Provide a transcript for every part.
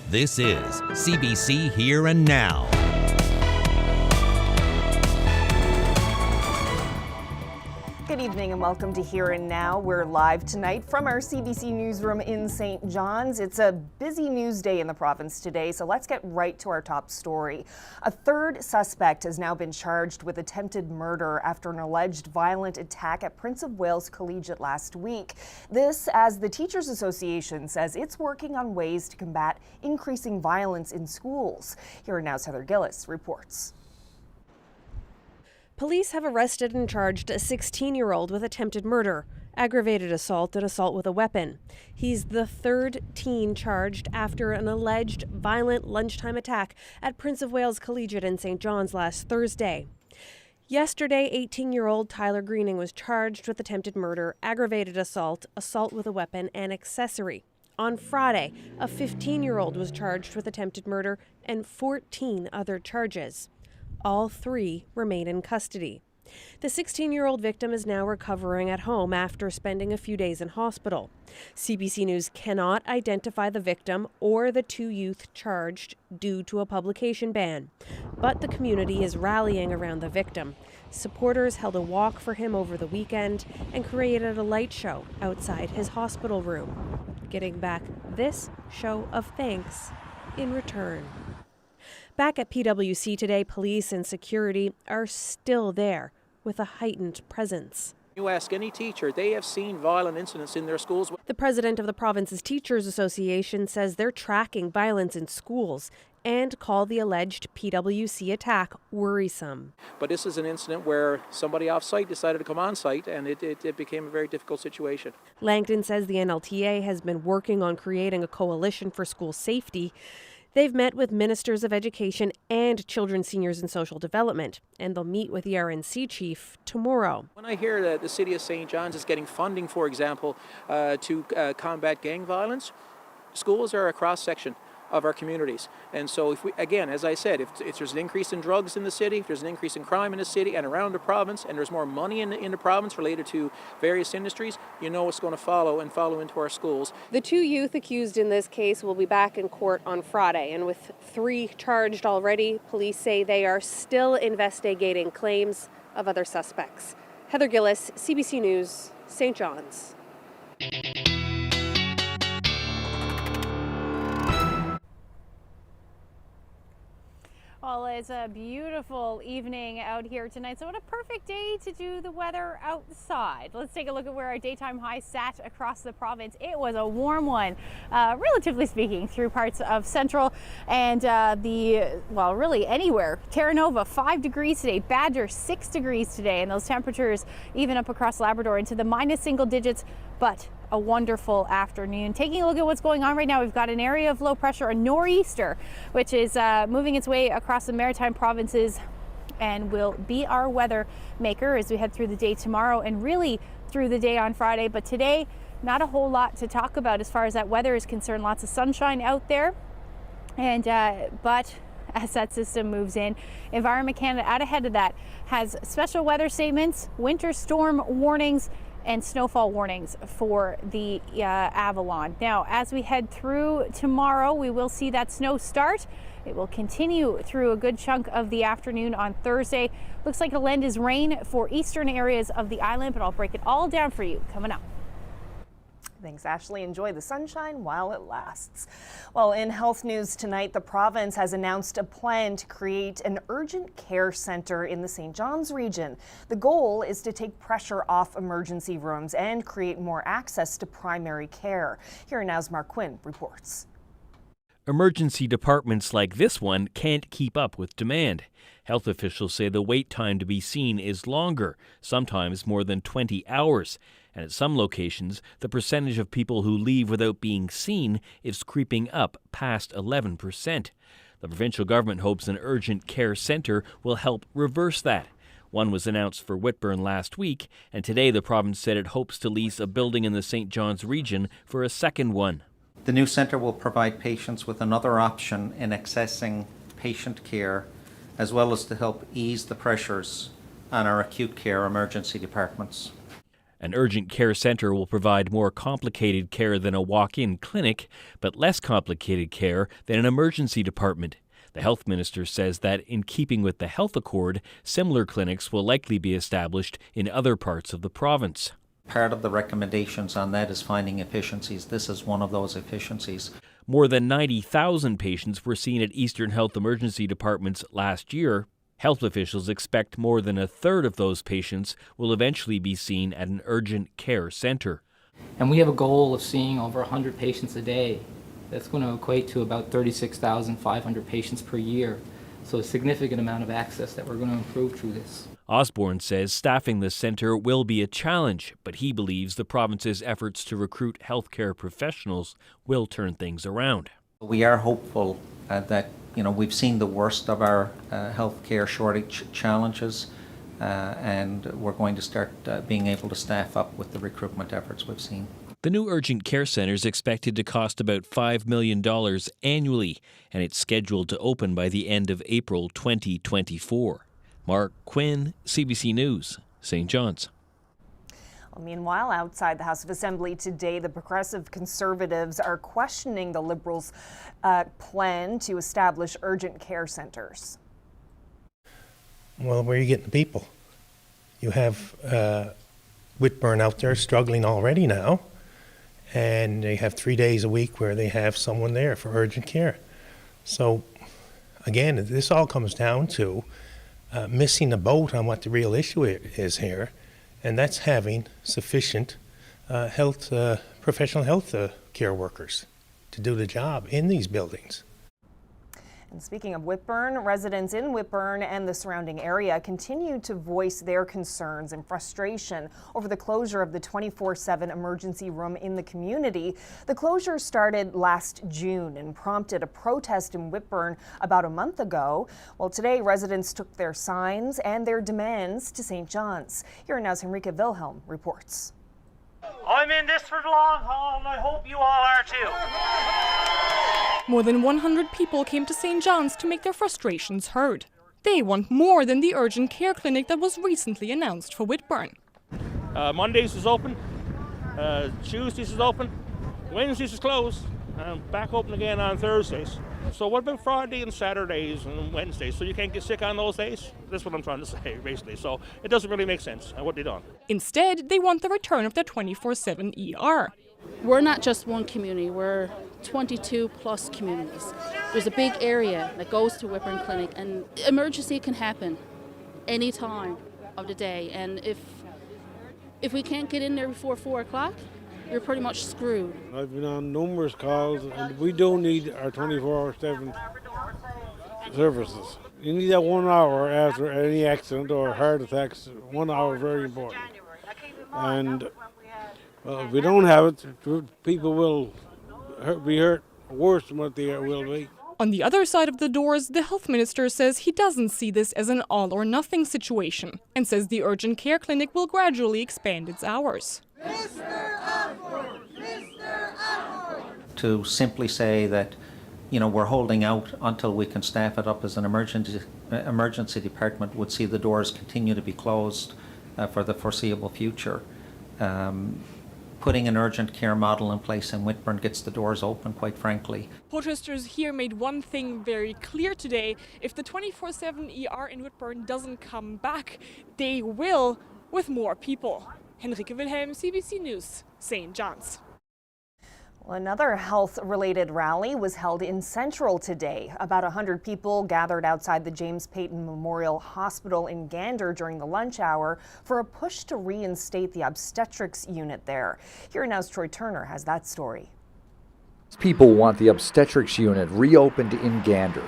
This is CBC Here and Now. Good evening and welcome to Here and Now. We're live tonight from our CBC newsroom in St. John's. It's a busy news day in the province today, so let's get right to our top story. A third suspect has now been charged with attempted murder after an alleged violent attack at Prince of Wales Collegiate last week. This as the Teachers Association says it's working on ways to combat increasing violence in schools. Here and Now's Heather Gillis reports. Police have arrested and charged a 16-year-old with attempted murder, aggravated assault, and assault with a weapon. He's the third teen charged after an alleged violent lunchtime attack at Prince of Wales Collegiate in St. John's last Thursday. Yesterday, 18-year-old Tyler Greening was charged with attempted murder, aggravated assault, assault with a weapon, and accessory. On Friday, a 15-year-old was charged with attempted murder and 14 other charges. All three remain in custody. The 16-year-old victim is now recovering at home after spending a few days in hospital. CBC News cannot identify the victim or the two youth charged due to a publication ban, but the community is rallying around the victim. Supporters held a walk for him over the weekend and created a light show outside his hospital room, getting back this show of thanks in return. Back at PwC today, police and security are still there with a heightened presence. You ask any teacher, they have seen violent incidents in their schools. The president of the province's Teachers Association says they're tracking violence in schools and call the alleged PwC attack worrisome. But this is an incident where somebody off-site decided to come on-site, and it became a very difficult situation. Langdon says the NLTA has been working on creating a coalition for school safety. They've met with ministers of education and children, seniors and social development, and they'll meet with the RNC chief tomorrow. When I hear that the city of St. John's is getting funding, for example, to combat gang violence, schools are a cross-section of our communities. And so if we, again, as I said, if there's an increase in drugs in the city, if there's an increase in crime in the city and around the province, and there's more money in the province related to various industries, you know what's going to follow into our schools. The two youth accused in this case will be back in court on Friday, and with three charged already, police say they are still investigating claims of other suspects. Heather Gillis, CBC News, St. John's. Well, it's a beautiful evening out here tonight, so what a perfect day to do the weather outside. Let's take a look at where our daytime high sat across the province. It was a warm one, relatively speaking, through parts of central and really anywhere. Terra Nova, 5 degrees today, Badger, 6 degrees today, and those temperatures even up across Labrador into the minus single digits, but a wonderful afternoon. Taking a look at what's going on right now, we've got an area of low pressure, a nor'easter, which is moving its way across the maritime provinces and will be our weather maker as we head through the day tomorrow and really through the day on Friday. But today, not a whole lot to talk about as far as that weather is concerned. Lots of sunshine out there, and but as that system moves in, Environment Canada out ahead of that has special weather statements, winter storm warnings, and snowfall warnings for the Avalon. Now, as we head through tomorrow, we will see that snow start. It will continue through a good chunk of the afternoon on Thursday. Looks like it'll end as rain for eastern areas of the island, but I'll break it all down for you coming up. Thanks, Ashley. Enjoy the sunshine while it lasts. Well, in health news tonight, the province has announced a plan to create an urgent care centre in the St. John's region. The goal is to take pressure off emergency rooms and create more access to primary care. Here Now's Mark Quinn reports. Emergency departments like this one can't keep up with demand. Health officials say the wait time to be seen is longer, sometimes more than 20 hours. And at some locations, the percentage of people who leave without being seen is creeping up past 11%. The provincial government hopes an urgent care centre will help reverse that. One was announced for Whitbourne last week, and today the province said it hopes to lease a building in the St. John's region for a second one. The new centre will provide patients with another option in accessing patient care, as well as to help ease the pressures on our acute care emergency departments. An urgent care centre will provide more complicated care than a walk-in clinic, but less complicated care than an emergency department. The health minister says that in keeping with the health accord, similar clinics will likely be established in other parts of the province. Part of the recommendations on that is finding efficiencies. This is one of those efficiencies. More than 90,000 patients were seen at Eastern Health Emergency Departments last year. Health officials expect more than a third of those patients will eventually be seen at an urgent care centre. And we have a goal of seeing over 100 patients a day. That's going to equate to about 36,500 patients per year. So a significant amount of access that we're going to improve through this. Osborne says staffing the centre will be a challenge, but he believes the province's efforts to recruit healthcare professionals will turn things around. We are hopeful that we've seen the worst of our healthcare shortage challenges, and we're going to start being able to staff up with the recruitment efforts we've seen. The new urgent care centre is expected to cost about $5 million annually, and it's scheduled to open by the end of April 2024. Mark Quinn, CBC News, St. John's. Meanwhile, outside the House of Assembly today, the Progressive Conservatives are questioning the Liberals' plan to establish urgent care centres. Well, where are you getting the people? You have Whitbourne out there struggling already now, and they have 3 days a week where they have someone there for urgent care. So, again, this all comes down to missing the boat on what the real issue is here, and that's having sufficient professional health care workers to do the job in these buildings. And speaking of Whitbourne, residents in Whitbourne and the surrounding area continue to voice their concerns and frustration over the closure of the 24/7 emergency room in the community. The closure started last June and prompted a protest in Whitbourne about a month ago. Well, today residents took their signs and their demands to St. John's. Here now's Henrika Wilhelm reports. I'm in this for the long haul, and I hope you all are too. More than 100 people came to St. John's to make their frustrations heard. They want more than the urgent care clinic that was recently announced for Whitbourne. Mondays is open, Tuesdays is open, Wednesdays is closed, and back open again on Thursdays. So what about Friday and Saturdays and Wednesdays? So you can't get sick on those days? That's what I'm trying to say, basically. So it doesn't really make sense what they done. Instead, they want the return of the 24/7 ER. We're not just one community, we're 22 plus communities. There's a big area that goes to Whitbourne Clinic, and emergency can happen any time of the day. And if we can't get in there before 4 o'clock, you're pretty much screwed. I've been on numerous calls, and we do need our 24/7 services. You need that 1 hour after any accident or heart attacks. 1 hour is very important. And if we don't have it, people will be hurt worse than what they will be. On the other side of the doors, the health minister says he doesn't see this as an all or nothing situation and says the urgent care clinic will gradually expand its hours. To simply say that, we're holding out until we can staff it up as an emergency department would see the doors continue to be closed for the foreseeable future. Putting an urgent care model in place in Whitbourne gets the doors open, quite frankly. Protesters here made one thing very clear today. If the 24/7 ER in Whitbourne doesn't come back, they will with more people. Henrika Wilhelm, CBC News, St. John's. Another health-related rally was held in Central today. About 100 people gathered outside the James Peyton Memorial Hospital in Gander during the lunch hour for a push to reinstate the obstetrics unit there. Here now's Troy Turner has that story. People want the obstetrics unit reopened in Gander.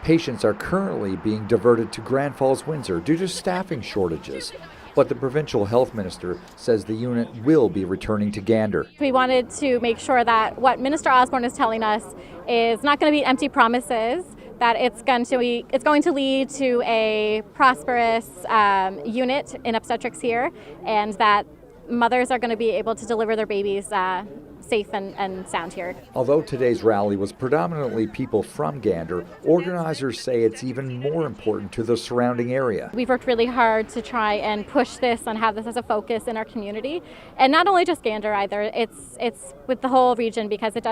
Patients are currently being diverted to Grand Falls, Windsor due to staffing shortages. But the provincial health minister says the unit will be returning to Gander. We wanted to make sure that what Minister Osborne is telling us is not going to be empty promises, that it's going to lead to a prosperous unit in obstetrics here, and that mothers are going to be able to deliver their babies safe and sound here. Although today's rally was predominantly people from Gander, organizers say it's even more important to the surrounding area. We've worked really hard to try and push this and have this as a focus in our community, and not only just Gander either. It's with the whole region, because it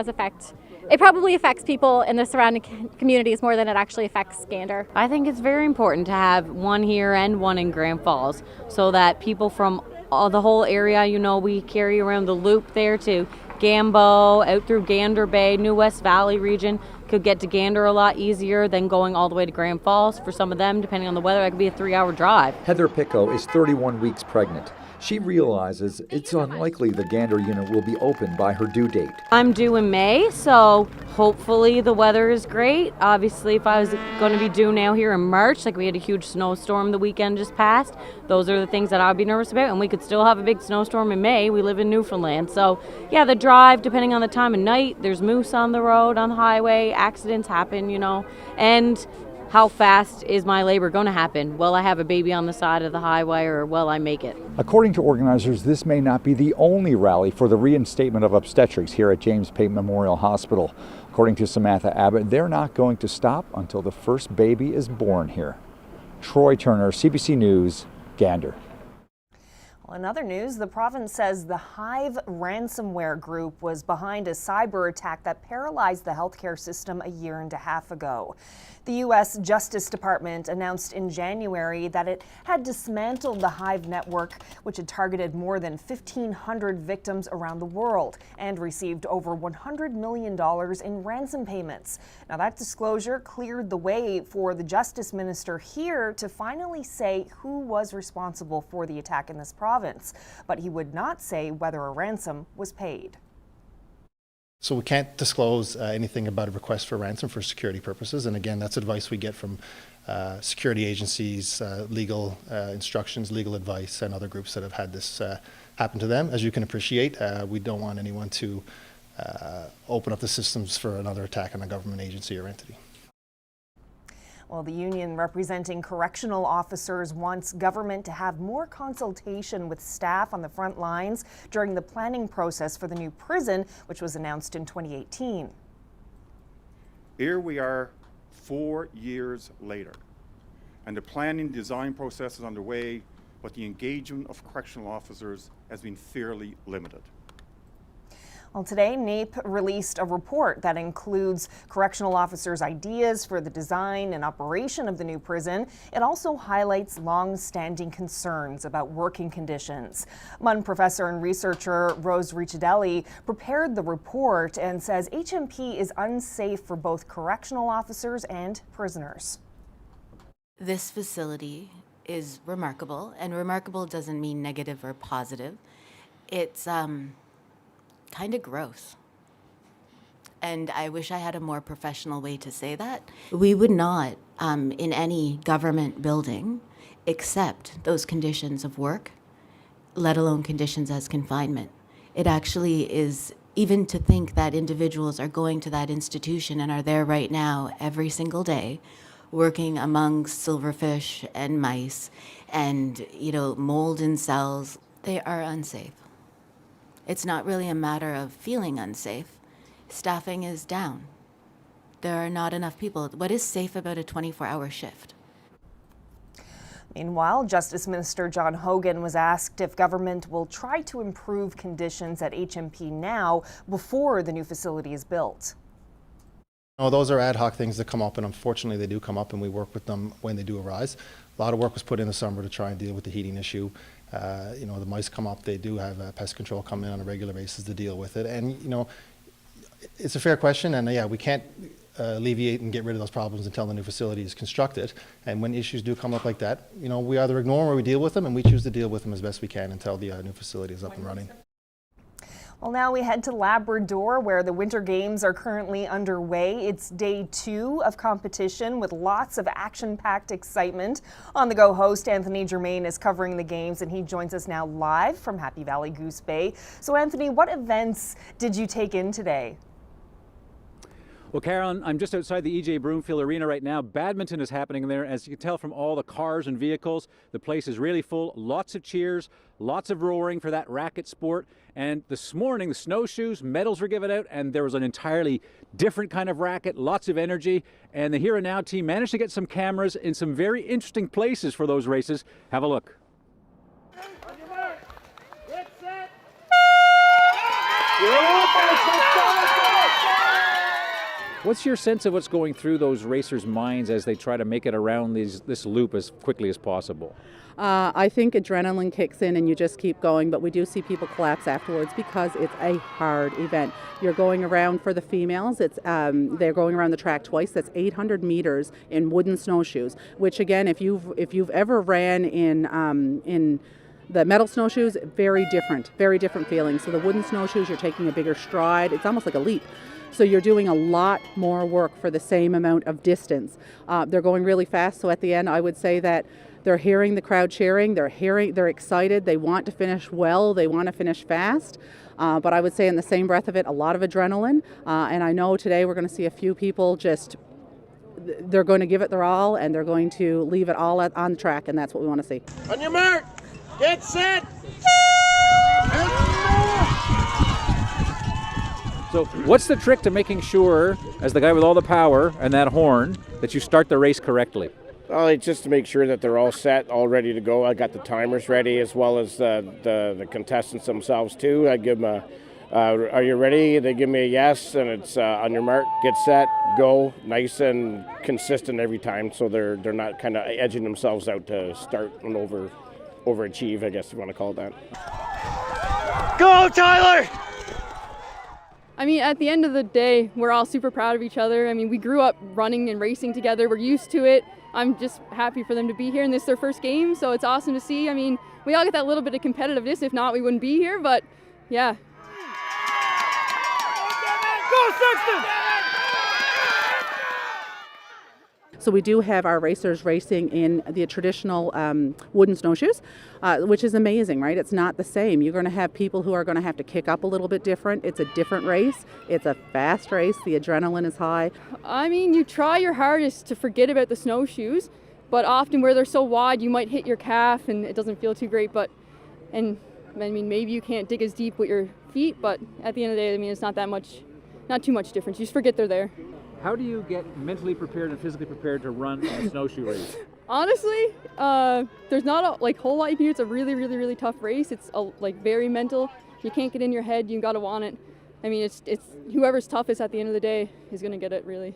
probably affects people in the surrounding communities more than it actually affects Gander. I think it's very important to have one here and one in Grand Falls so that people from the whole area, we carry around the loop there to Gambo, out through Gander Bay, New West Valley region, could get to Gander a lot easier than going all the way to Grand Falls. For some of them, depending on the weather, that could be a 3-hour drive. Heather Picco is 31 weeks pregnant. She realizes it's unlikely the Gander unit will be open by her due date. I'm due in May, so hopefully the weather is great. Obviously, if I was going to be due now here in March, like we had a huge snowstorm the weekend just passed, those are the things that I'd be nervous about, and we could still have a big snowstorm in May. We live in Newfoundland, so yeah, the drive, depending on the time of night, there's moose on the road, on the highway, accidents happen, and how fast is my labor going to happen? Will I have a baby on the side of the highway, or will I make it? According to organizers, this may not be the only rally for the reinstatement of obstetrics here at James Pate Memorial Hospital. According to Samantha Abbott, they're not going to stop until the first baby is born here. Troy Turner, CBC News, Gander. In other news, the province says the Hive ransomware group was behind a cyber attack that paralyzed the healthcare system a year and a half ago. The U.S. Justice Department announced in January that it had dismantled the Hive network, which had targeted more than 1,500 victims around the world and received over $100 million in ransom payments. Now, that disclosure cleared the way for the Justice Minister here to finally say who was responsible for the attack in this province, but he would not say whether a ransom was paid. So we can't disclose anything about a request for ransom for security purposes. And again, that's advice we get from security agencies, legal instructions, legal advice, and other groups that have had this happen to them. As you can appreciate, we don't want anyone to open up the systems for another attack on a government agency or entity. Well, the union representing correctional officers wants government to have more consultation with staff on the front lines during the planning process for the new prison, which was announced in 2018. Here we are 4 years later, and the planning design process is underway, but the engagement of correctional officers has been fairly limited. Well, today, NAPE released a report that includes correctional officers' ideas for the design and operation of the new prison. It also highlights long-standing concerns about working conditions. MUN professor and researcher Rose Ricciardelli prepared the report and says HMP is unsafe for both correctional officers and prisoners. This facility is remarkable, and remarkable doesn't mean negative or positive. It's kind of gross. And I wish I had a more professional way to say that. We would not, in any government building, accept those conditions of work, let alone conditions as confinement. It actually is, even to think that individuals are going to that institution and are there right now every single day, working amongst silverfish and mice and, mold in cells, they are unsafe. It's not really a matter of feeling unsafe. Staffing is down. There are not enough people. What is safe about a 24-hour shift? Meanwhile, Justice Minister John Hogan was asked if government will try to improve conditions at HMP now before the new facility is built. No, those are ad hoc things that come up, and unfortunately they do come up, and we work with them when they do arise. A lot of work was put in the summer to try and deal with the heating issue. The mice come up, they do have pest control come in on a regular basis to deal with it. And, it's a fair question, and we can't alleviate and get rid of those problems until the new facility is constructed. And when issues do come up like that, we either ignore them or we deal with them, and we choose to deal with them as best we can until the new facility is up and running. Well, now we head to Labrador, where the Winter Games are currently underway. It's day 2 of competition with lots of action-packed excitement. On the Go host Anthony Germain is covering the games, and he joins us now live from Happy Valley Goose Bay. So Anthony, what events did you take in today? Well, Carolyn, I'm just outside the E.J. Broomfield Arena right now. Badminton is happening there. As you can tell from all the cars and vehicles, the place is really full. Lots of cheers, lots of roaring for that racket sport. And this morning, the snowshoes, medals were given out, and there was an entirely different kind of racket, lots of energy. And the Here and Now team managed to get some cameras in some very interesting places for those races. Have a look. What's your sense of what's going through those racers' minds as they try to make it around this loop as quickly as possible? I think adrenaline kicks in and you just keep going, but we do see people collapse afterwards because it's a hard event. You're going around for the females. They're going around the track twice. That's 800 meters in wooden snowshoes, which again, if you've ever ran in the metal snowshoes, very different feeling. So the wooden snowshoes, you're taking a bigger stride. It's almost like a leap. So you're doing a lot more work for the same amount of distance. They're going really fast. So at the end, I would say that they're hearing the crowd cheering. They're excited. They want to finish well. They want to finish fast. But I would say in the same breath of it, a lot of adrenaline. And I know today we're going to see a few people they're going to give it their all and they're going to leave it all on the track. And that's what we want to see. On your mark. Get set! So what's the trick to making sure, as the guy with all the power and that horn, that you start the race correctly? Well, it's just to make sure that they're all set, all ready to go. I got the timers ready as well as the contestants themselves too. I give them are you ready? They give me a yes, and it's on your mark, get set, go. Nice and consistent every time, so they're not kind of edging themselves out to start and overachieve, I guess you want to call it that. Go, Tyler! I mean, at the end of the day, we're all super proud of each other. I mean, we grew up running and racing together. We're used to it. I'm just happy for them to be here, and this is their first game, so it's awesome to see. I mean, we all get that little bit of competitiveness. If not, we wouldn't be here, but yeah. Go, Sexton! So we do have our racers racing in the traditional wooden snowshoes, which is amazing, right? It's not the same. You're going to have people who are going to have to kick up a little bit different. It's a different race. It's a fast race. The adrenaline is high. I mean, you try your hardest to forget about the snowshoes, but often where they're so wide, you might hit your calf and it doesn't feel too great. And I mean, maybe you can't dig as deep with your feet, but at the end of the day, I mean, it's not too much difference. You just forget they're there. How do you get mentally prepared and physically prepared to run a snowshoe race? Honestly, there's not a whole lot you can do. It's a really, really, really tough race. It's very mental. You can't get in your head. You got to want it. I mean, it's whoever's toughest at the end of the day is going to get it, really.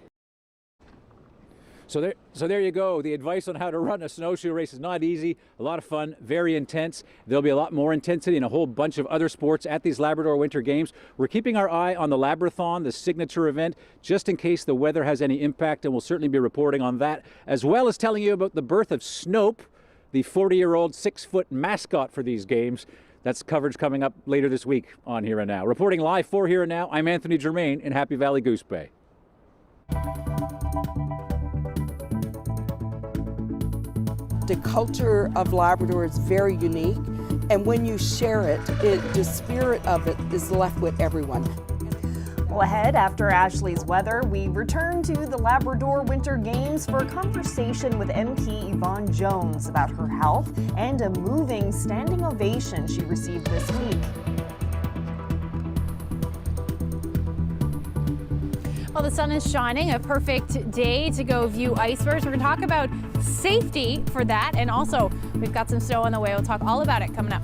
So there you go. The advice on how to run a snowshoe race is not easy, a lot of fun, very intense. There'll be a lot more intensity in a whole bunch of other sports at these Labrador Winter Games. We're keeping our eye on the Labrathon, the signature event, just in case the weather has any impact, and we'll certainly be reporting on that, as well as telling you about the birth of Snope, the 40-year-old 6-foot mascot for these games. That's coverage coming up later this week on Here and Now. Reporting live for Here and Now, I'm Anthony Germain in Happy Valley Goose Bay. The culture of Labrador is very unique, and when you share it, the spirit of it is left with everyone. Well, ahead after Ashley's weather, we return to the Labrador Winter Games for a conversation with MP Yvonne Jones about her health and a moving standing ovation she received this week. Well, the sun is shining, a perfect day to go view icebergs. We're going to talk about safety for that, and also we've got some snow on the way. We'll talk all about it coming up.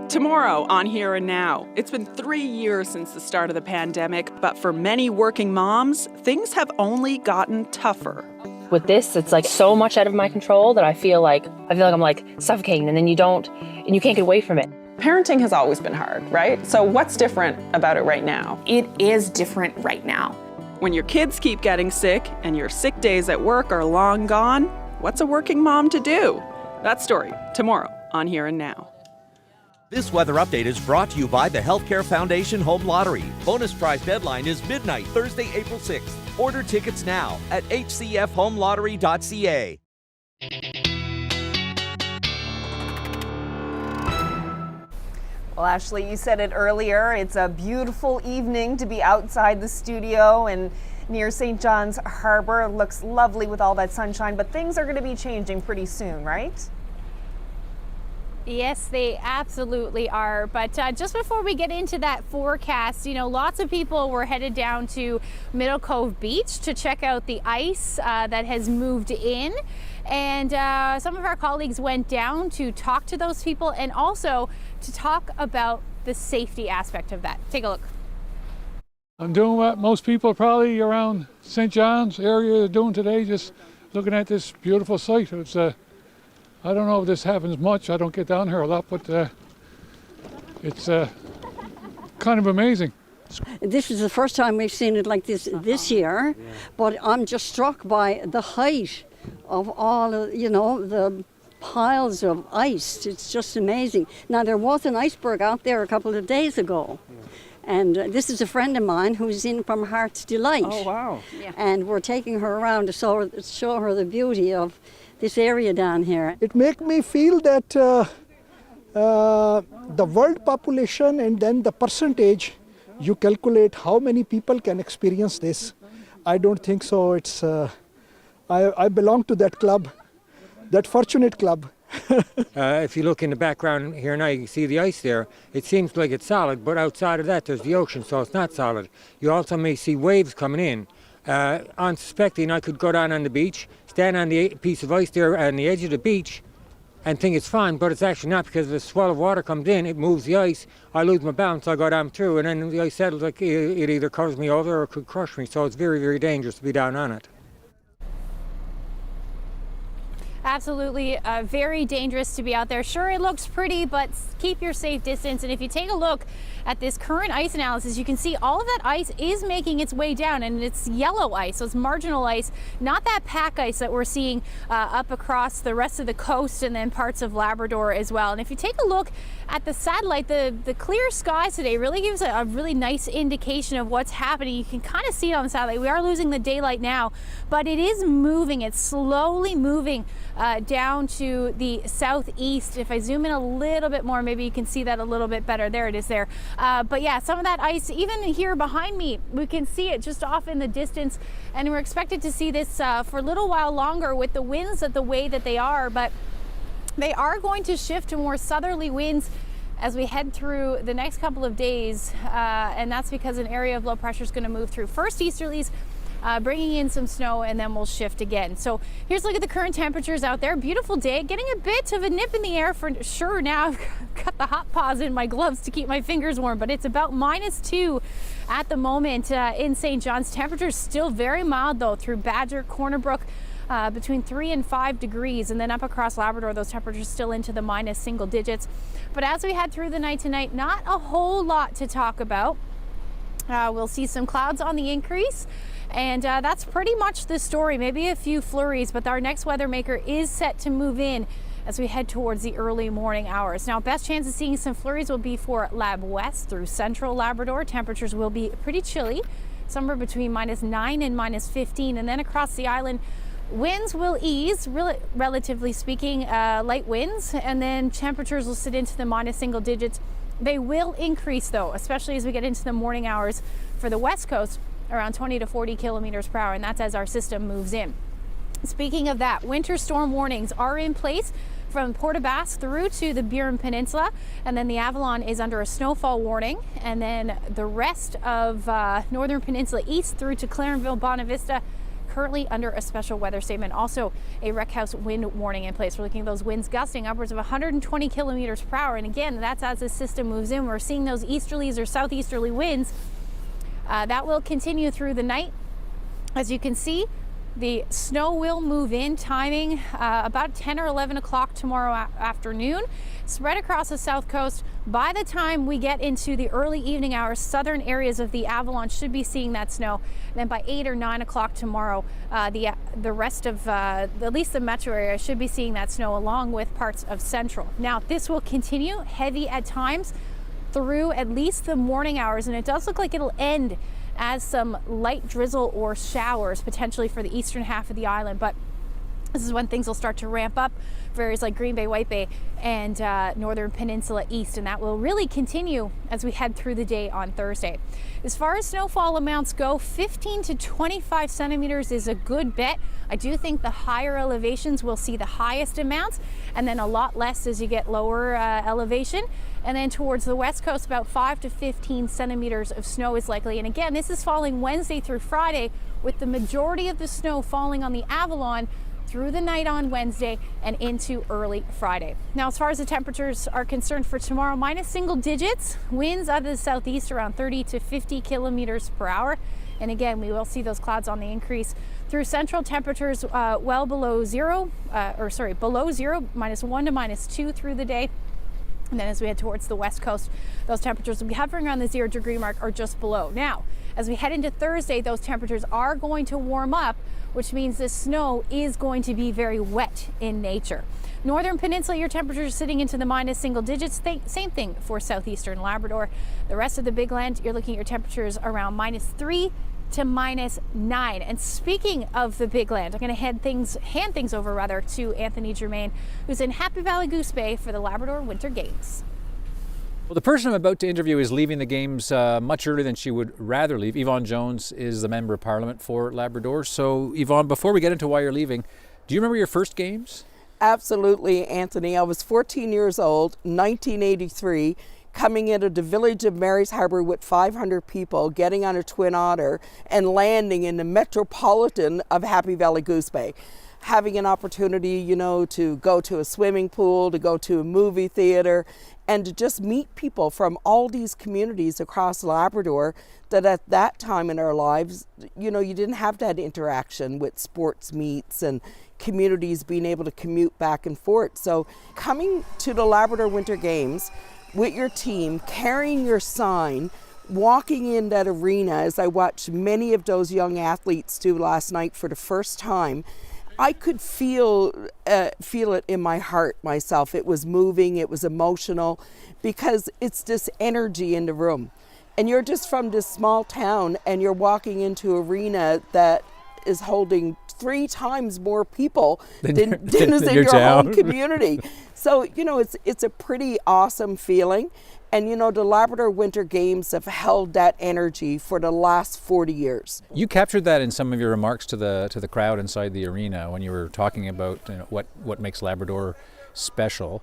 Tomorrow on Here and Now. It's been 3 years since the start of the pandemic, but for many working moms, things have only gotten tougher. With this, it's like so much out of my control that I feel like I'm like suffocating, and then you can't get away from it. Parenting has always been hard, right? So what's different about it right now? It is different right now. When your kids keep getting sick and your sick days at work are long gone, what's a working mom to do? That story tomorrow on Here and Now. This weather update is brought to you by the Healthcare Foundation Home Lottery. Bonus prize deadline is midnight, Thursday, April 6th. Order tickets now at hcfhomelottery.ca. Well, Ashley, you said it earlier. It's a beautiful evening to be outside the studio and near St. John's Harbor. It looks lovely with all that sunshine, but things are going to be changing pretty soon, right? Yes, they absolutely are. But just before we get into that forecast, lots of people were headed down to Middle Cove Beach to check out the ice that has moved in. And some of our colleagues went down to talk to those people and also to talk about the safety aspect of that. Take a look. I'm doing what most people probably around St. John's area are doing today, just looking at this beautiful site. It's I don't know if this happens much. I don't get down here a lot, but it's kind of amazing. This is the first time we've seen it like this year, but I'm just struck by the height of all of, the piles of ice. It's just amazing. Now, there was an iceberg out there a couple of days ago. And this is a friend of mine who's in from Heart's Delight. Oh, wow. Yeah. And we're taking her around to show her the beauty of this area down here. It makes me feel that the world population and then the percentage, you calculate how many people can experience this. I don't think so. It's I belong to that club, that fortunate club. If you look in the background here now, you can see the ice there. It seems like it's solid, but outside of that, there's the ocean, so it's not solid. You also may see waves coming in. Unsuspecting, I could go down on the beach, stand on the piece of ice there on the edge of the beach, and think it's fine, but it's actually not, because the swell of water comes in, it moves the ice, I lose my balance, I go down through, and then the ice settles, like it either covers me over or it could crush me, so it's very, very dangerous to be down on it. Absolutely very dangerous to be out there. Sure, it looks pretty, but keep your safe distance. And if you take a look at this current ice analysis, you can see all of that ice is making its way down, and it's yellow ice, so it's marginal ice, not that pack ice that we're seeing up across the rest of the coast and then parts of Labrador as well. And if you take a look at the satellite, the clear skies today really gives a really nice indication of what's happening. You can kind of see it on the satellite. We are losing the daylight now, but it is moving. It's slowly moving down to the southeast. If I zoom in a little bit more, maybe you can see that a little bit better. There it is there. But yeah, some of that ice, even here behind me, we can see it just off in the distance, and we're expected to see this for a little while longer with the winds the way that they are, but they are going to shift to more southerly winds as we head through the next couple of days, and that's because an area of low pressure is going to move through. First easterlies, bringing in some snow, and then we'll shift again. So here's a look at the current temperatures out there. Beautiful day, getting a bit of a nip in the air for sure now. I've got the hot paws in my gloves to keep my fingers warm, but it's about -2 at the moment in St. John's. Temperatures still very mild though through Badger, Corner Brook, between 3 and 5 degrees, and then up across Labrador, those temperatures still into the minus single digits. But as we head through the night tonight, not a whole lot to talk about. We'll see some clouds on the increase. And that's pretty much the story. Maybe a few flurries, but our next weather maker is set to move in as we head towards the early morning hours. Now, best chance of seeing some flurries will be for Lab West through central Labrador. Temperatures will be pretty chilly, somewhere between -9 and -15. And then across the island, winds will ease, relatively speaking, light winds, and then temperatures will sit into the minus single digits. They will increase though, especially as we get into the morning hours for the west coast, around 20 to 40 kilometers per hour, and that's as our system moves in. Speaking of that, winter storm warnings are in place from Port aux Basques through to the Burin Peninsula, and then the Avalon is under a snowfall warning, and then the rest of Northern Peninsula east through to Clarenville, Bonavista, currently under a special weather statement. Also a wreck house wind warning in place. We're looking at those winds gusting upwards of 120 kilometers per hour. And again, that's as this system moves in. We're seeing those easterlies or southeasterly winds. That will continue through the night. As you can see, the snow will move in, timing about 10 or 11 o'clock tomorrow afternoon, spread across the south coast. By the time we get into the early evening hours, southern areas of the Avalanche should be seeing that snow. And then by 8 or 9 o'clock tomorrow, the rest of, at least the metro area, should be seeing that snow along with parts of central. Now, this will continue heavy at times through at least the morning hours, and it does look like it'll end as some light drizzle or showers potentially for the eastern half of the island. But this is when things will start to ramp up for areas like Green Bay, White Bay, and Northern Peninsula East, and that will really continue as we head through the day on Thursday. As far as snowfall amounts go, 15 to 25 centimeters is a good bet. I do think the higher elevations will see the highest amounts, and then a lot less as you get lower elevation. And then towards the west coast, about 5 to 15 centimeters of snow is likely. And again, this is falling Wednesday through Friday, with the majority of the snow falling on the Avalon through the night on Wednesday and into early Friday. Now, as far as the temperatures are concerned for tomorrow, minus single digits, winds out of the southeast around 30 to 50 kilometers per hour. And again, we will see those clouds on the increase through central. Temperatures well below zero, below zero, -1 to -2 through the day. And then as we head towards the west coast, those temperatures will be hovering around the 0 degree mark or just below. Now, as we head into Thursday, those temperatures are going to warm up, which means the snow is going to be very wet in nature. Northern Peninsula, your temperatures sitting into the minus single digits. Same thing for southeastern Labrador. The rest of the Big Land, you're looking at your temperatures around -3 to -9. And speaking of the Big Land, I'm going to hand things over to Anthony Germain, who's in Happy Valley Goose Bay for the Labrador Winter Games. Well, the person I'm about to interview is leaving the games much earlier than she would rather leave. Yvonne Jones is the Member of Parliament for Labrador. So, Yvonne, before we get into why you're leaving, do you remember your first games? Absolutely, Anthony. I was 14 years old, 1983. Coming into the village of Mary's Harbour with 500 people, getting on a Twin Otter and landing in the metropolitan of Happy Valley Goose Bay. Having an opportunity, to go to a swimming pool, to go to a movie theater, and to just meet people from all these communities across Labrador that at that time in our lives, you didn't have that interaction with sports meets and communities being able to commute back and forth. So coming to the Labrador Winter Games with your team, carrying your sign, walking in that arena, as I watched many of those young athletes do last night for the first time, I could feel it in my heart myself. It was moving, it was emotional, because it's this energy in the room. And you're just from this small town and you're walking into an arena that is holding 3 times more people than is in your home community. So, it's a pretty awesome feeling. And, the Labrador Winter Games have held that energy for the last 40 years. You captured that in some of your remarks to the crowd inside the arena when you were talking about what makes Labrador special.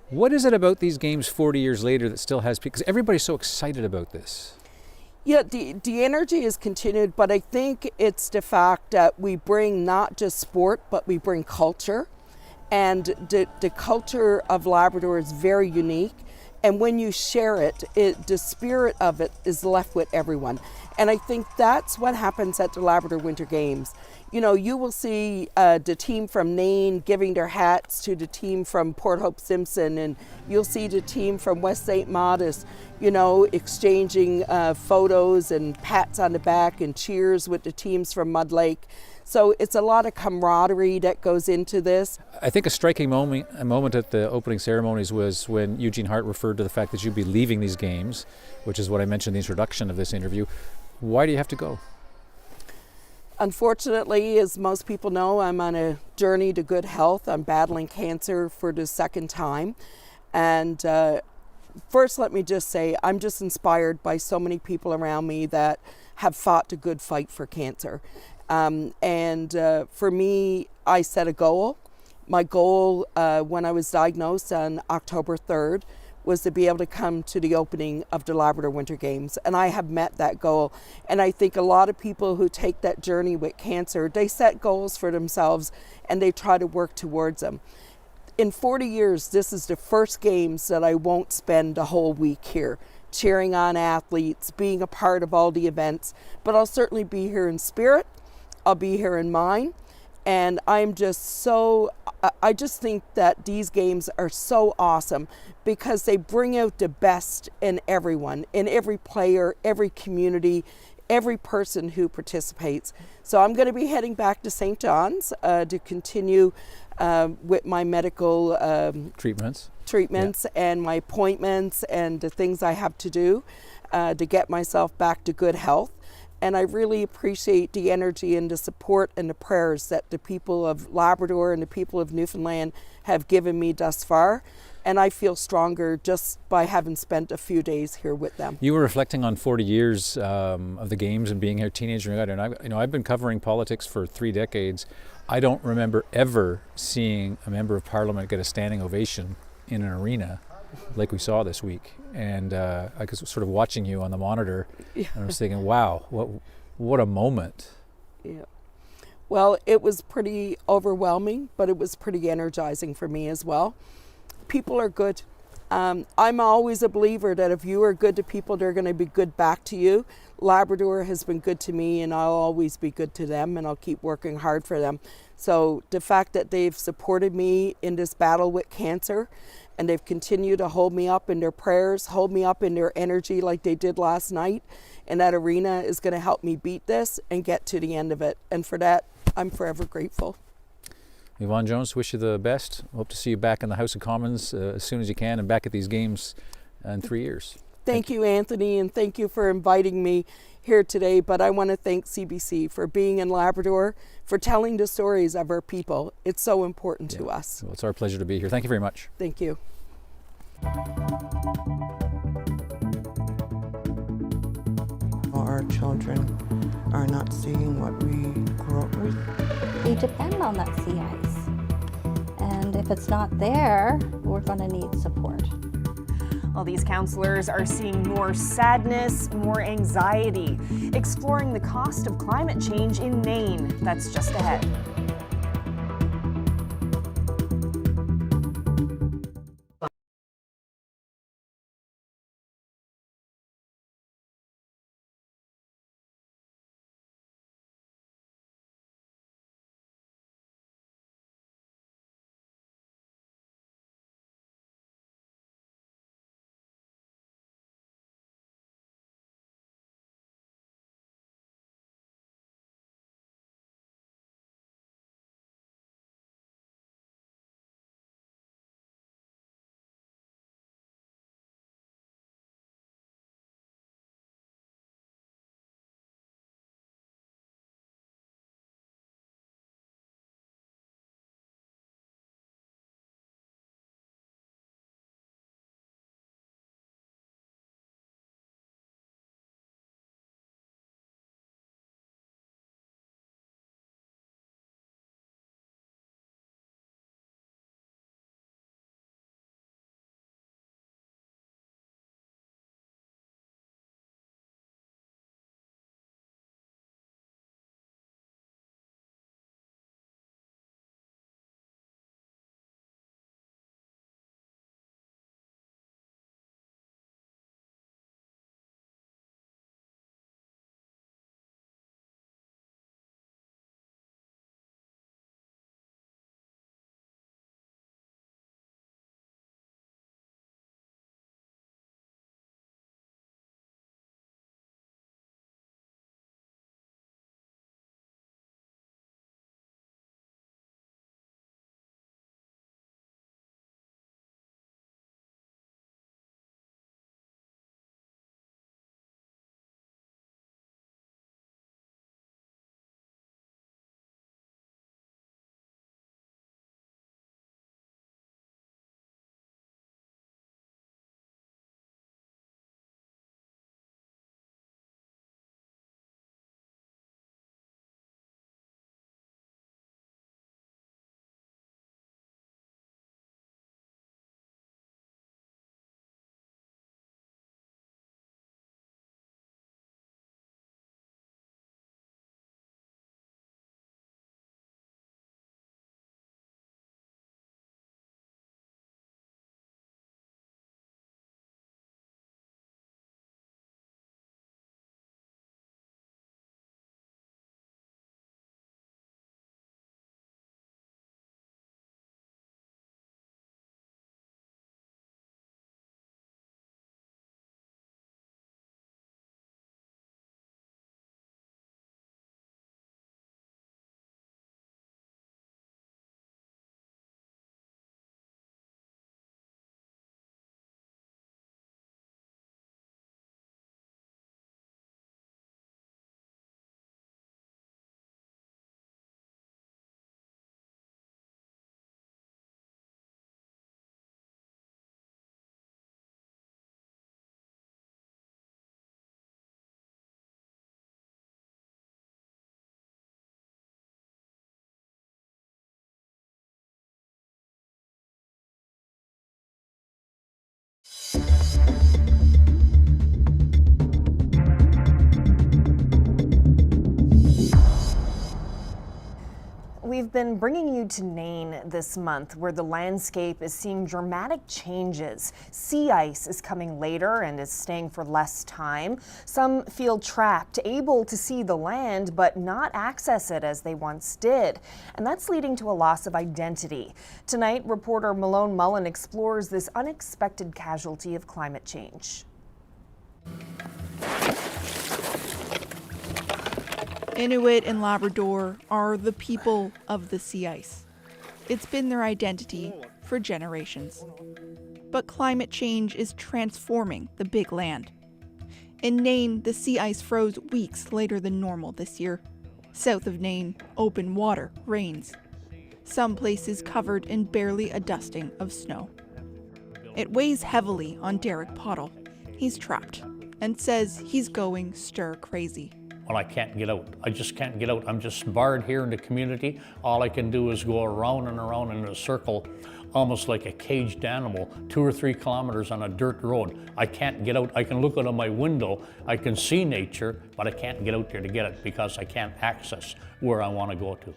What is it about these games 40 years later that still has people? Because everybody's so excited about this. Yeah, the energy is continued, but I think it's the fact that we bring not just sport, but we bring culture. And the culture of Labrador is very unique. And when you share it, the spirit of it is left with everyone. And I think that's what happens at the Labrador Winter Games. You will see the team from Nain giving their hats to the team from Port Hope Simpson, and you'll see the team from West St. Modest, exchanging photos and pats on the back and cheers with the teams from Mud Lake. So it's a lot of camaraderie that goes into this. I think a striking moment at the opening ceremonies was when Eugene Hart referred to the fact that you'd be leaving these games, which is what I mentioned in the introduction of this interview. Why do you have to go? Unfortunately, as most people know, I'm on a journey to good health. I'm battling cancer for the second time. And first, let me just say, I'm just inspired by so many people around me that have fought the good fight for cancer. For me, I set a goal. My goal when I was diagnosed on October 3rd was to be able to come to the opening of the Labrador Winter Games, and I have met that goal. And I think a lot of people who take that journey with cancer, they set goals for themselves and they try to work towards them. In 40 years, this is the first games that I won't spend a whole week here, cheering on athletes, being a part of all the events, but I'll certainly be here in spirit, I'll be here in mind, and I'm just so, I just think that these games are so awesome because they bring out the best in everyone, in every player, every community, every person who participates. So I'm going to be heading back to St. John's to continue with my medical treatments and my appointments and the things I have to do to get myself back to good health. And I really appreciate the energy and the support and the prayers that the people of Labrador and the people of Newfoundland have given me thus far. And I feel stronger just by having spent a few days here with them. You were reflecting on 40 years of the games and being a teenager, and I've been covering politics for 3 decades. I don't remember ever seeing a member of Parliament get a standing ovation in an arena like we saw this week. And I was sort of watching you on the monitor, and I was thinking, wow, what a moment. Yeah. Well, it was pretty overwhelming, but it was pretty energizing for me as well. People are good. I'm always a believer that if you are good to people, they're going to be good back to you. Labrador has been good to me, and I'll always be good to them, and I'll keep working hard for them. So the fact that they've supported me in this battle with cancer, and they've continued to hold me up in their prayers, hold me up in their energy like they did last night in that arena, is going to help me beat this and get to the end of it. And for that, I'm forever grateful. Yvonne Jones, wish you the best. Hope to see you back in the House of Commons as soon as you can and back at these games in 3 years. Thank you, Anthony, and thank you for inviting me here today. But I want to thank CBC for being in Labrador, for telling the stories of our people. It's so important to us. Well, it's our pleasure to be here. Thank you very much. Thank you. Our children are not seeing what we grew up with. We depend on that sea ice. And if it's not there, we're going to need support. Well, these counselors are seeing more sadness, more anxiety, exploring the cost of climate change in Nain. That's just ahead. we've been bringing you to Nain this month, where the landscape is seeing dramatic changes. Sea ice is coming later and is staying for less time. Some feel trapped, able to see the land, but not access it as they once did. And that's leading to a loss of identity. Tonight, reporter Malone Mullen explores this unexpected casualty of climate change. Inuit and Labrador are the people of the sea ice. It's been their identity for generations. But climate change is transforming the big land. In Nain, the sea ice froze weeks later than normal this year. South of Nain, open water reigns. Some places covered in barely a dusting of snow. It weighs heavily on Derek Pottle. He's trapped and says he's going stir crazy. Well, I can't get out. I just can't get out. I'm just barred here in the community. All I can do is go around and around in a circle, almost like a caged animal, 2 or 3 kilometers on a dirt road. I can't get out. I can look out of my window. I can see nature, but I can't get out there to get it because I can't access where I want to go to.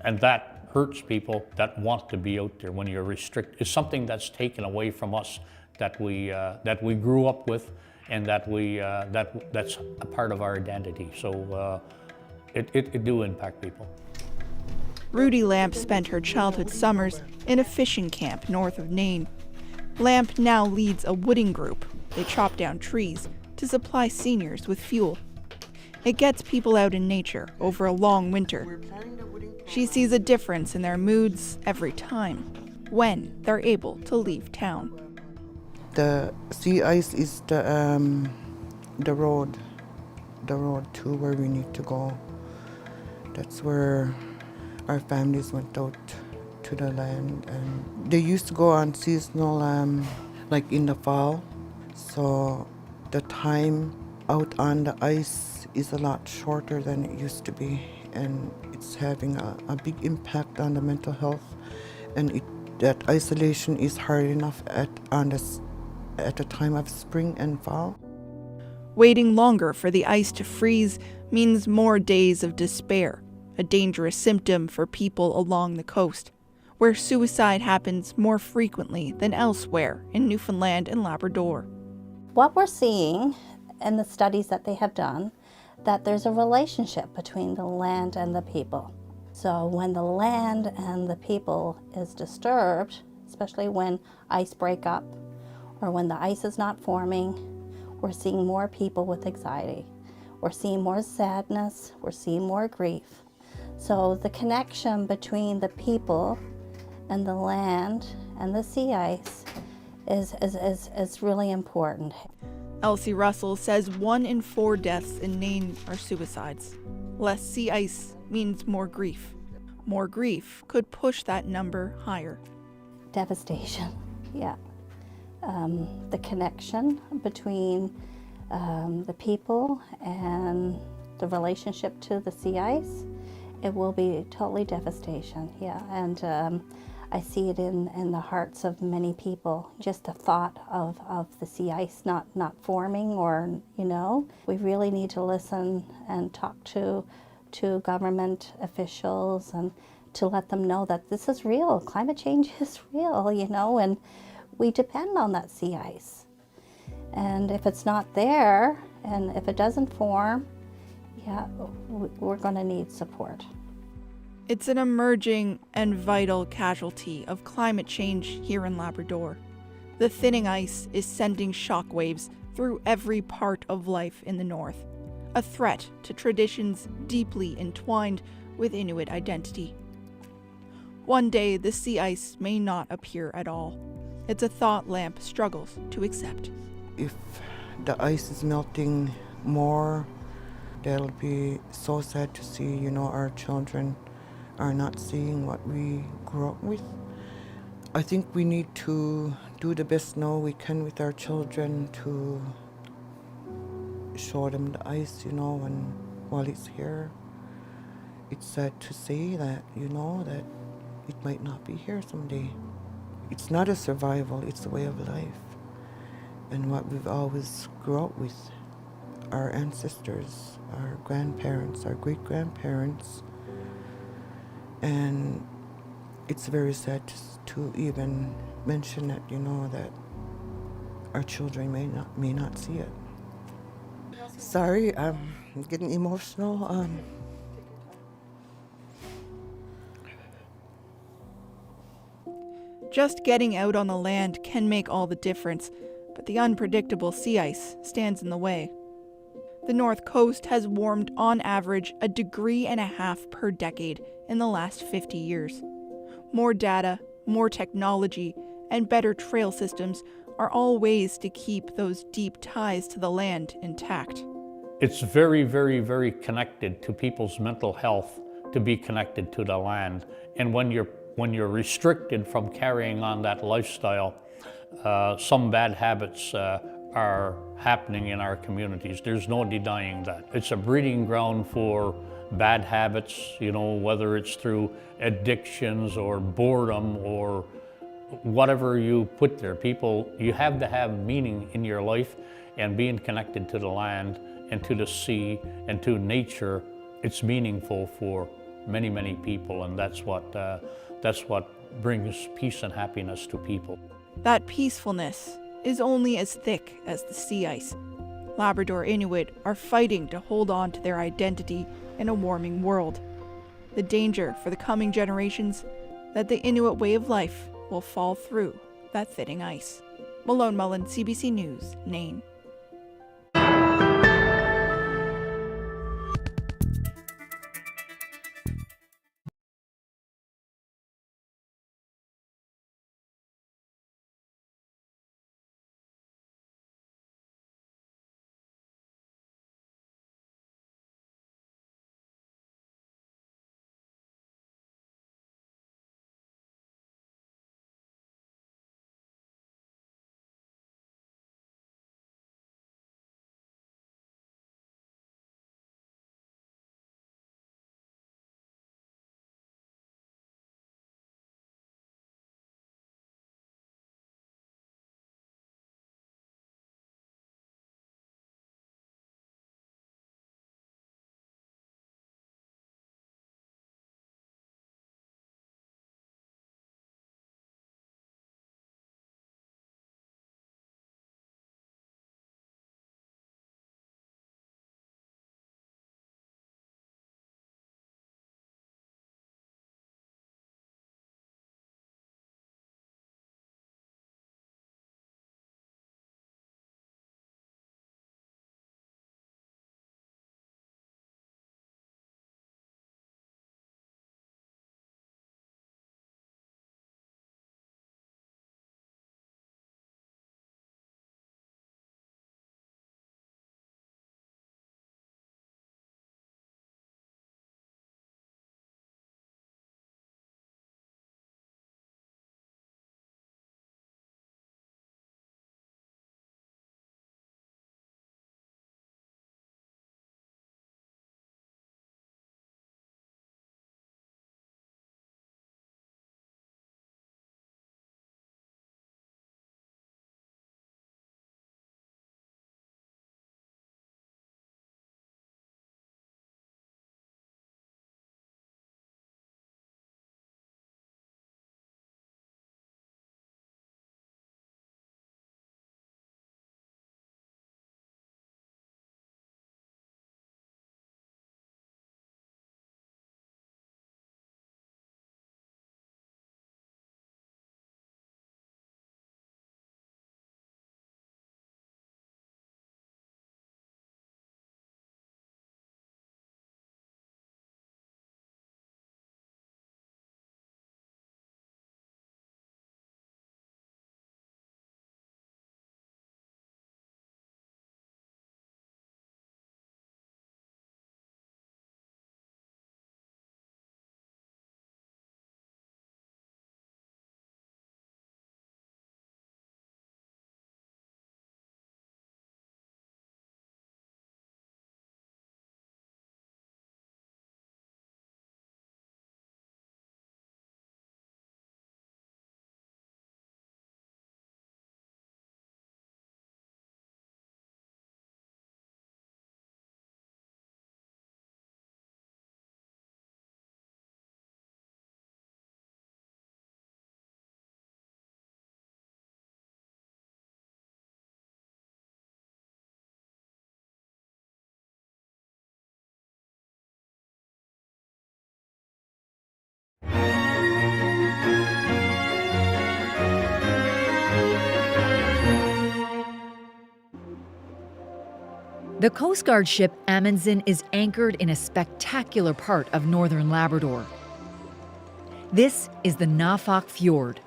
And that hurts people that want to be out there when you're restricted. It's something that's taken away from us that we grew up with, and that's a part of our identity. So it do impact people. Rudy Lamp spent her childhood summers in a fishing camp north of Nain. Lamp now leads a wooding group. They chop down trees to supply seniors with fuel. It gets people out in nature over a long winter. She sees a difference in their moods every time, when they're able to leave town. The sea ice is the road to where we need to go. That's where our families went out to the land, and they used to go on seasonal, like in the fall. So the time out on the ice is a lot shorter than it used to be, and it's having a big impact on the mental health. And that isolation is hard enough at the time of spring and fall. Waiting longer for the ice to freeze means more days of despair, a dangerous symptom for people along the coast, where suicide happens more frequently than elsewhere in Newfoundland and Labrador. What we're seeing in the studies that they have done, that there's a relationship between the land and the people. So when the land and the people is disturbed, especially when ice break up, or when the ice is not forming, we're seeing more people with anxiety. We're seeing more sadness, we're seeing more grief. So the connection between the people and the land and the sea ice is really important. Elsie Russell says 1 in 4 deaths in Nain are suicides. Less sea ice means more grief. More grief could push that number higher. Devastation, yeah. The connection between the people and the relationship to the sea ice, it will be totally devastation, yeah. And I see it in the hearts of many people, just the thought of the sea ice not forming, or, you know. We really need to listen and talk to government officials and to let them know that this is real, climate change is real, you know, and we depend on that sea ice. And if it's not there, and if it doesn't form, yeah, we're going to need support. It's an emerging and vital casualty of climate change here in Labrador. The thinning ice is sending shockwaves through every part of life in the north, a threat to traditions deeply entwined with Inuit identity. One day, the sea ice may not appear at all. It's a thought Lamp struggles to accept. If the ice is melting more, that'll be so sad to see, you know, our children are not seeing what we grew up with. I think we need to do the best now we can with our children to show them the ice, you know, and while it's here. It's sad to say that, you know, that it might not be here someday. It's not a survival, it's a way of life. And what we've always grew up with, our ancestors, our grandparents, our great-grandparents, And it's very sad to even mention it, that our children may not see it. Sorry, I'm getting emotional. Just getting out on the land can make all the difference, but the unpredictable sea ice stands in the way. The North Coast has warmed on average 1.5 degrees per decade in the last 50 years. More data, more technology, and better trail systems are all ways to keep those deep ties to the land intact. It's very, very, very connected to people's mental health to be connected to the land. And when you're restricted from carrying on that lifestyle, some bad habits are happening in our communities. There's no denying that. It's a breeding ground for bad habits, whether it's through addictions or boredom or whatever you put there. You have to have meaning in your life, and being connected to the land and to the sea and to nature, it's meaningful for many, many people, and that's what brings peace and happiness to people. That peacefulness is only as thick as the sea ice. Labrador Inuit are fighting to hold on to their identity in a warming world. The danger for the coming generations that the Inuit way of life will fall through that thinning ice. Malone Mullen, CBC News, Nain. The Coast Guard ship Amundsen is anchored in a spectacular part of northern Labrador. This is the Norfolk Fjord.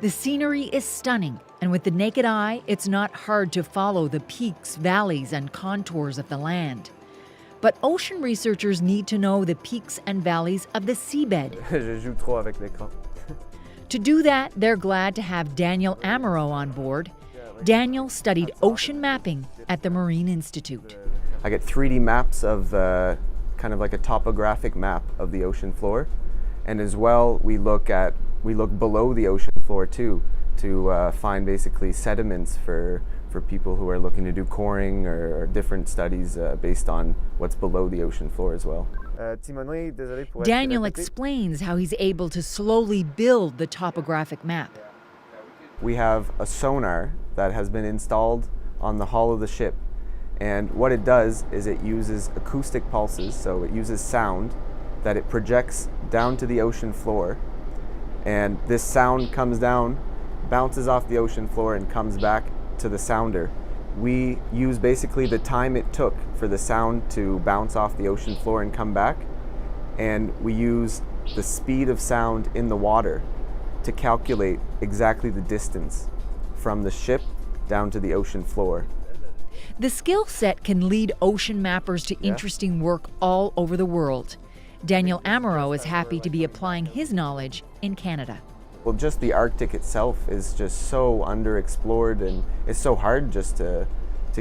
The scenery is stunning, and with the naked eye, it's not hard to follow the peaks, valleys, and contours of the land. But ocean researchers need to know the peaks and valleys of the seabed. Je joue trop avec l'écran. To do that, they're glad to have Daniel Amaro on board. Daniel studied ocean mapping at the Marine Institute. I get 3D maps of kind of like a topographic map of the ocean floor. And as well, we look below the ocean floor too, to find basically sediments for people who are looking to do coring or different studies based on what's below the ocean floor as well. Daniel explains how he's able to slowly build the topographic map. We have a sonar that has been installed on the hull of the ship, and what it does is it uses acoustic pulses, so it uses sound that it projects down to the ocean floor, and this sound comes down, bounces off the ocean floor and comes back to the sounder. We use basically the time it took for the sound to bounce off the ocean floor and come back, and we use the speed of sound in the water to calculate exactly the distance from the ship down to the ocean floor. The skill set can lead ocean mappers to interesting work all over the world. Daniel Amaro is happy to be applying his knowledge in Canada. Well, just the Arctic itself is just so underexplored, and it's so hard just to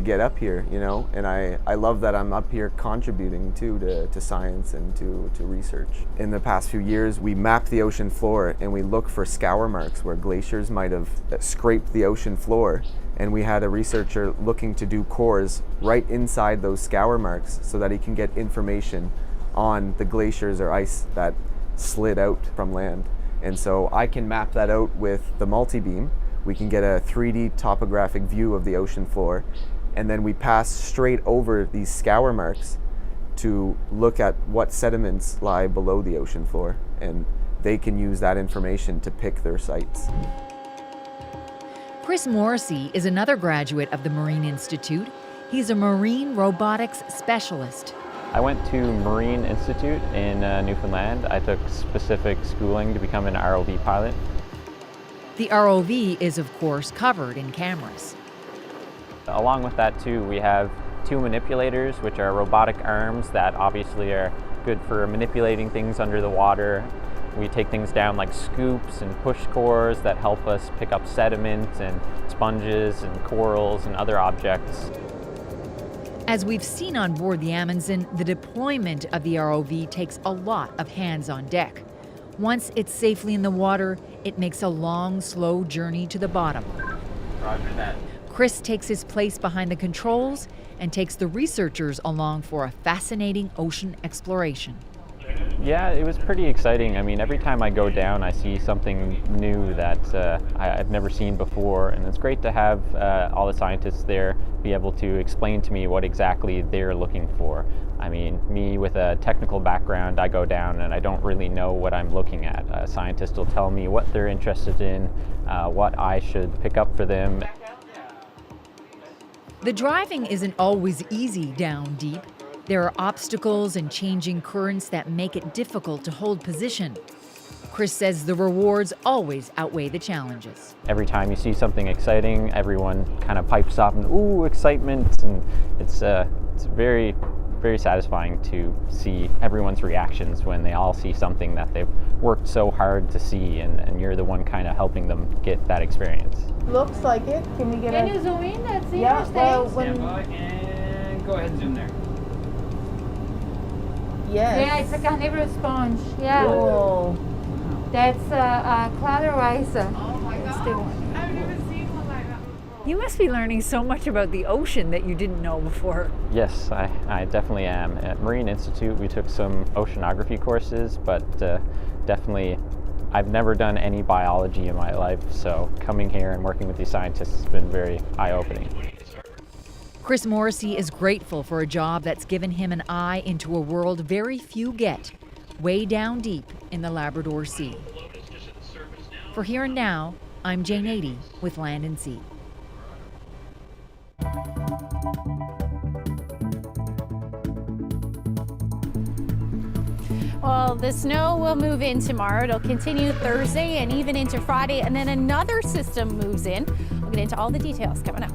get up here, you know, and I love that I'm up here contributing to science and to research. In the past few years, we mapped the ocean floor and we look for scour marks where glaciers might have scraped the ocean floor, and we had a researcher looking to do cores right inside those scour marks so that he can get information on the glaciers or ice that slid out from land. And so I can map that out with the multi-beam. We can get a 3D topographic view of the ocean floor, and then we pass straight over these scour marks to look at what sediments lie below the ocean floor, and they can use that information to pick their sites. Chris Morrissey is another graduate of the Marine Institute. He's a marine robotics specialist. I went to Marine Institute in Newfoundland. I took specific schooling to become an ROV pilot. The ROV is, of course, covered in cameras. Along with that, too, we have 2 manipulators, which are robotic arms that obviously are good for manipulating things under the water. We take things down like scoops and push cores that help us pick up sediment and sponges and corals and other objects. As we've seen on board the Amundsen, the deployment of the ROV takes a lot of hands on deck. Once it's safely in the water, it makes a long, slow journey to the bottom. Roger that. Chris takes his place behind the controls and takes the researchers along for a fascinating ocean exploration. Yeah, it was pretty exciting. I mean, every time I go down, I see something new that I've never seen before, and it's great to have all the scientists there be able to explain to me what exactly they're looking for. I mean, me with a technical background, I go down and I don't really know what I'm looking at. A scientist will tell me what they're interested in, what I should pick up for them. The driving isn't always easy down deep. There are obstacles and changing currents that make it difficult to hold position. Chris says the rewards always outweigh the challenges. Every time you see something exciting, everyone kind of pipes up and ooh, excitement, and it's very, very satisfying to see everyone's reactions when they all see something that they've worked so hard to see, and you're the one kind of helping them get that experience. Looks like it. Can we get Can you zoom in? That's interesting. Well, Stand by and go ahead and zoom there. Yes. Yeah, it's a carnivorous sponge. Yeah. Cool. That's a cladorizer. Oh my God. I've never seen one like that before. You must be learning so much about the ocean that you didn't know before. Yes, I definitely am. At Marine Institute, we took some oceanography courses, but definitely I've never done any biology in my life, so coming here and working with these scientists has been very eye-opening. Chris Morrissey is grateful for a job that's given him an eye into a world very few get, way down deep in the Labrador Sea. For Here and Now, I'm Jane Adey with Land and Sea. Well, the snow will move in tomorrow. It'll continue Thursday and even into Friday, and then another system moves in. We'll get into all the details coming up.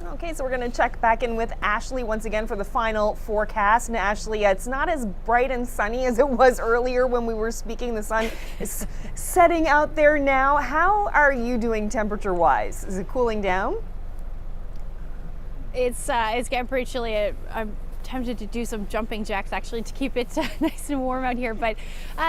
Okay, so we're going to check back in with Ashley once again for the final forecast. And Ashley, it's not as bright and sunny as it was earlier when we were speaking. The sun is setting out there now. How are you doing temperature-wise? Is it cooling down? It's getting pretty chilly. I'm tempted to do some jumping jacks actually to keep it nice and warm out here, but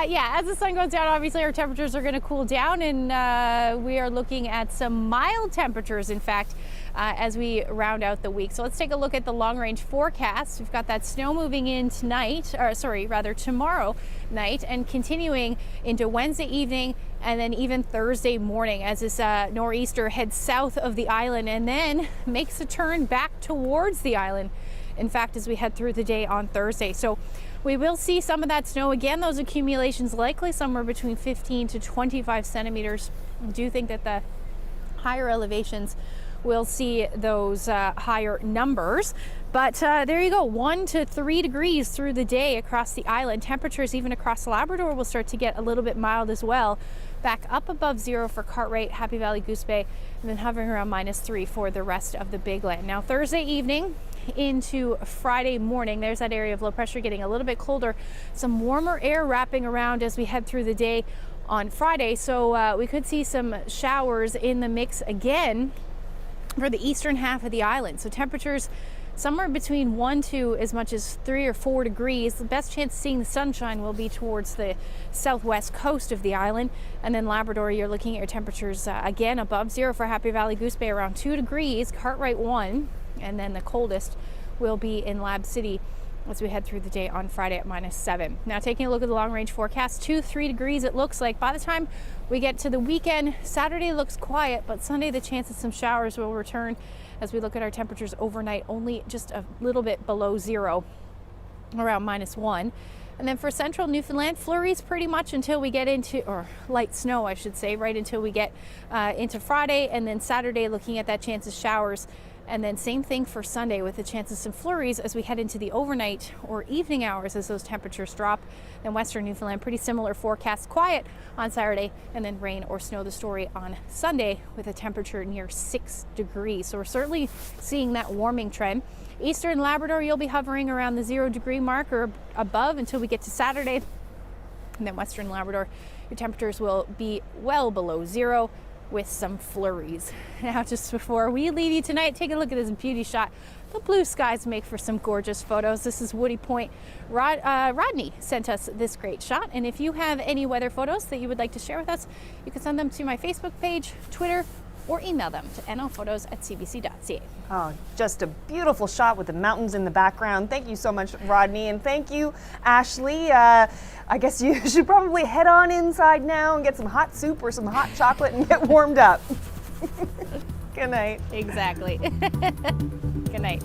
yeah, as the sun goes down, obviously our temperatures are going to cool down, and we are looking at some mild temperatures, in fact, as we round out the week. So let's take a look at the long range forecast. We've got that snow moving in tonight, or sorry, rather tomorrow night, and continuing into Wednesday evening and then even Thursday morning as this nor'easter heads south of the island and then makes a turn back towards the island, in fact, as we head through the day on Thursday. So we will see some of that snow again. Those accumulations likely somewhere between 15 to 25 centimeters. I do think that the higher elevations will see those higher numbers. But there you go, 1 to 3 degrees through the day across the island. Temperatures even across Labrador will start to get a little bit mild as well. back up above 0 for Cartwright, Happy Valley, Goose Bay, and then hovering around -3 for the rest of the Big Land. Now Thursday evening into Friday morning, there's that area of low pressure getting a little bit colder. Some warmer air wrapping around as we head through the day on Friday, so we could see some showers in the mix again for the eastern half of the island. So temperatures somewhere between 1 to as much as 3 or 4 degrees. The best chance of seeing the sunshine will be towards the southwest coast of the island. And then Labrador, you're looking at your temperatures again above 0 for Happy Valley, Goose Bay, around 2 degrees, Cartwright 1, and then the coldest will be in Lab City as we head through the day on Friday at -7. Now taking a look at the long range forecast, 2-3 degrees it looks like. By the time we get to the weekend, Saturday looks quiet, but Sunday the chance of some showers will return as we look at our temperatures overnight, only just a little bit below 0, around -1. And then for central Newfoundland, flurries pretty much until we get into, or light snow I should say, right until we get into Friday, and then Saturday looking at that chance of showers. And then same thing for Sunday with the chance of some flurries as we head into the overnight or evening hours as those temperatures drop. Then western Newfoundland, pretty similar forecast, quiet on Saturday, and then rain or snow the story on Sunday with a temperature near 6 degrees. So we're certainly seeing that warming trend. Eastern Labrador, you'll be hovering around the 0 degree mark or above until we get to Saturday. And then western Labrador, your temperatures will be well below 0 with some flurries. Now, just before we leave you tonight, take a look at this beauty shot. The blue skies make for some gorgeous photos. This is Woody Point. Rodney sent us this great shot, and if you have any weather photos that you would like to share with us, you can send them to my Facebook page, Twitter, or email them to nlphotos@cbc.ca. Oh, just a beautiful shot with the mountains in the background. Thank you so much, Rodney, and thank you, Ashley. I guess you should probably head on inside now and get some hot soup or some hot chocolate and get warmed up. Good night. Exactly. Good night.